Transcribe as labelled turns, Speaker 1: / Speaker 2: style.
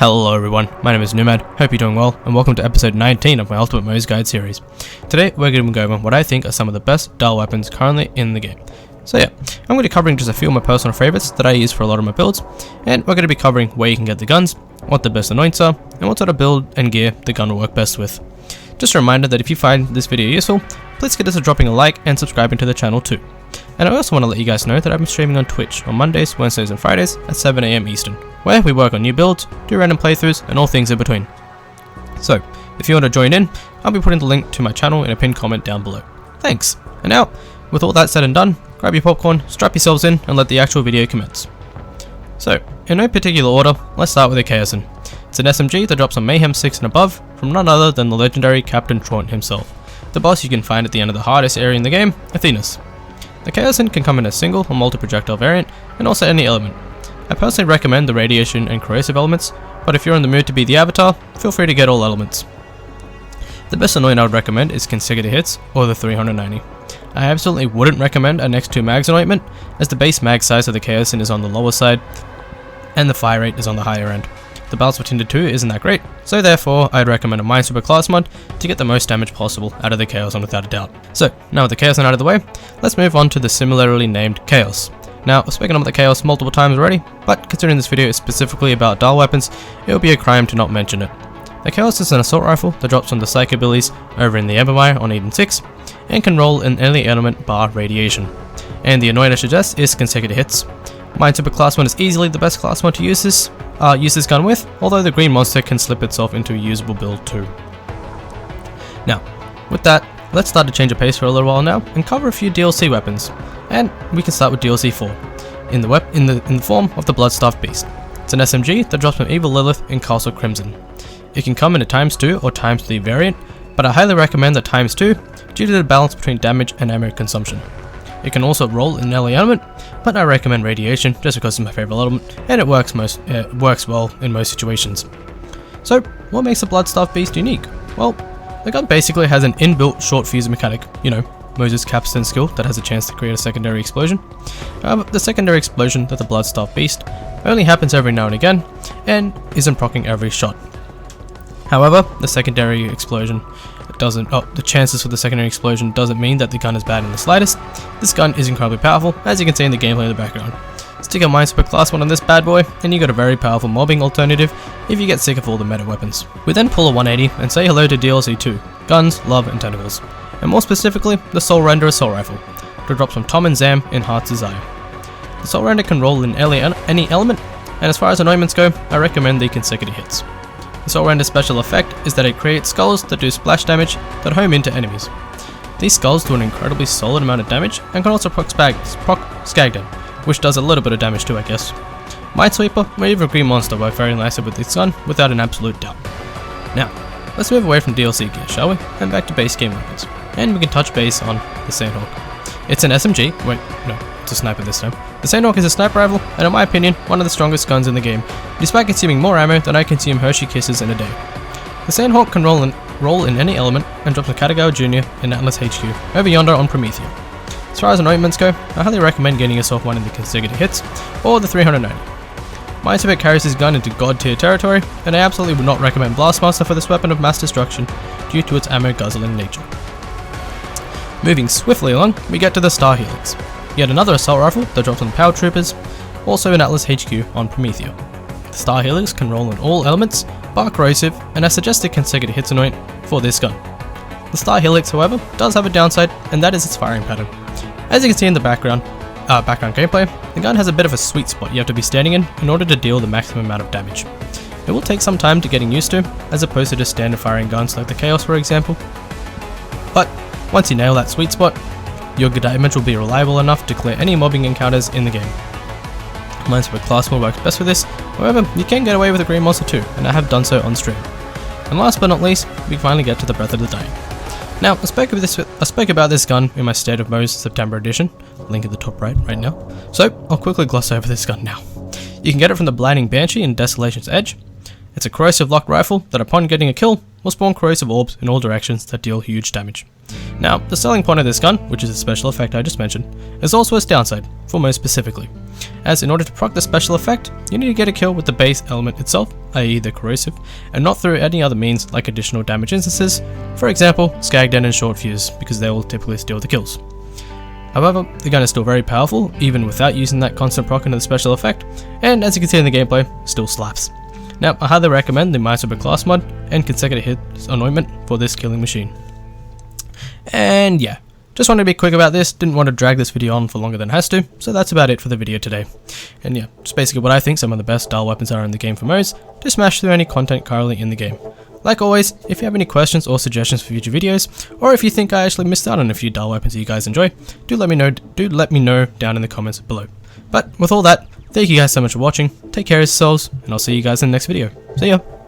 Speaker 1: Hello everyone, my name is Nomad, hope you're doing well, and welcome to episode 19 of my Ultimate Moze Guide series. Today we're going to go over what I think are some of the best Dahl weapons currently in the game. So yeah, I'm going to be covering just a few of my personal favourites that I use for a lot of my builds, and we're going to be covering where you can get the guns, what the best anoints are, and what sort of build and gear the gun will work best with. Just a reminder that if you find this video useful, please consider dropping a like and subscribing to the channel too. And I also want to let you guys know that I've been streaming on Twitch on Mondays, Wednesdays and Fridays at 7 AM Eastern, where we work on new builds, do random playthroughs and all things in between. So, if you want to join in, I'll be putting the link to my channel in a pinned comment down below. Thanks! And now, with all that said and done, grab your popcorn, strap yourselves in and let the actual video commence. So, in no particular order, let's start with a Kaoson. It's an SMG that drops on Mayhem 6 and above from none other than the legendary Captain Traunt himself, the boss you can find at the end of the hardest area in the game, Athena's. The Kaoson can come in a single or multi-projectile variant, and also any element. I personally recommend the radiation and corrosive elements, but if you're in the mood to be the avatar, feel free to get all elements. The best anoint I would recommend is consecutive hits, or the 390. I absolutely wouldn't recommend a next 2 mags anointment, as the base mag size of the Kaoson is on the lower side, and the fire rate is on the higher end. The balance between the two isn't that great, so therefore I'd recommend a Minesweeper class mod to get the most damage possible out of the Kaoson without a doubt. So, now with the Kaoson out of the way, let's move on to the similarly named Kaos. Now, I've spoken about the Kaos multiple times already, but considering this video is specifically about Dahl weapons, it would be a crime to not mention it. The Kaos is an assault rifle that drops from the Psych abilities over in the Empire on Eden 6, and can roll in any element bar radiation. And the anoint I suggest is consecutive hits. Minesweeper class mod is easily the best class mod to use this gun with, although the green monster can slip itself into a usable build too. Now, with that, let's start to change the pace for a little while now and cover a few DLC weapons. And we can start with DLC 4, in the form of the Bloodstaff Beast. It's an SMG that drops from Evil Lilith in Castle Crimson. It can come in a ×2 or ×3 variant, but I highly recommend the ×2 due to the balance between damage and ammo consumption. It can also roll in any element, but I recommend radiation just because it's my favorite element and it works well in most situations. So, what makes the Bloodstaff Beast unique? Well, the gun basically has an inbuilt short fuse mechanic, you know, Moze's capstan skill that has a chance to create a secondary explosion. The secondary explosion that the Bloodstaff Beast only happens every now and again and isn't proccing every shot. However, the secondary explosion the chances for the secondary explosion doesn't mean that the gun is bad in the slightest. This gun is incredibly powerful, as you can see in the gameplay in the background. Stick a Minesweeper class mod on this bad boy, and you got a very powerful mobbing alternative if you get sick of all the meta weapons. We then pull a 180 and say hello to DLC 2, Guns, Love and Tentacles, and more specifically, the Soulrender assault rifle, that drops from Tom and Zam in Heart's Desire. The Soulrender can roll in any element, and as far as anointments go, I recommend the consecutive hits. The Soulrender's special effect is that it creates skulls that do splash damage that home into enemies. These skulls do an incredibly solid amount of damage and can also proc Skag them, which does a little bit of damage too, I guess. Minesweeper or even Green Monster work very nicely with this gun without an absolute doubt. Now, let's move away from DLC gear, shall we, and back to base game weapons. And we can touch base on the Sandhawk. It's an SMG, it's a sniper this time. The Sandhawk is a sniper rifle, and in my opinion, one of the strongest guns in the game, despite consuming more ammo than I consume Hershey Kisses in a day. The Sandhawk can roll in any element, and drops a Katagawa Jr. in Atlas HQ, over yonder on Promethea. As far as anointments go, I highly recommend getting yourself one in the consecutive hits, or the 390. Minesweeper carries this gun into god tier territory, and I absolutely would not recommend Blastmaster for this weapon of mass destruction, due to its ammo guzzling nature. Moving swiftly along, we get to the Star Helix. Yet another assault rifle that drops on Power Troopers, also in Atlas HQ on Promethea. The Star Helix can roll in all elements, bar corrosive, and has suggested consecutive hits anoint for this gun. The Star Helix, however, does have a downside, and that is its firing pattern. As you can see in the background gameplay, the gun has a bit of a sweet spot you have to be standing in order to deal the maximum amount of damage. It will take some time to getting used to, as opposed to just standard firing guns like the Kaos for example. But once you nail that sweet spot, your damage will be reliable enough to clear any mobbing encounters in the game. Minesweeper class mod works best for this, however, you can get away with a Green Monster too, and I have done so on stream. And last but not least, we finally get to the Breath of the Dying. Now, I spoke about this gun in my State of Moze September edition, link at the top right now, so I'll quickly gloss over this gun now. You can get it from the Blinding Banshee in Desolation's Edge. It's a corrosive lock rifle that upon getting a kill, will spawn corrosive orbs in all directions that deal huge damage. Now, the selling point of this gun, which is a special effect I just mentioned, is also its downside, for Moze specifically, as in order to proc the special effect, you need to get a kill with the base element itself, i.e. the corrosive, and not through any other means like additional damage instances, for example, Skagden and Short Fuse, because they will typically steal the kills. However, the gun is still very powerful, even without using that constant proc into the special effect, and as you can see in the gameplay, still slaps. Now, I highly recommend the Minesweeper class mod and consecutive hits anointment for this killing machine. And yeah, just wanted to be quick about this, didn't want to drag this video on for longer than it has to, so that's about it for the video today. And yeah, just basically what I think some of the best Dahl weapons are in the game for Moze, to smash through any content currently in the game. Like always, if you have any questions or suggestions for future videos, or if you think I actually missed out on a few Dahl weapons that you guys enjoy, do let me know down in the comments below. But with all that, thank you guys so much for watching, take care of yourselves, and I'll see you guys in the next video. See ya!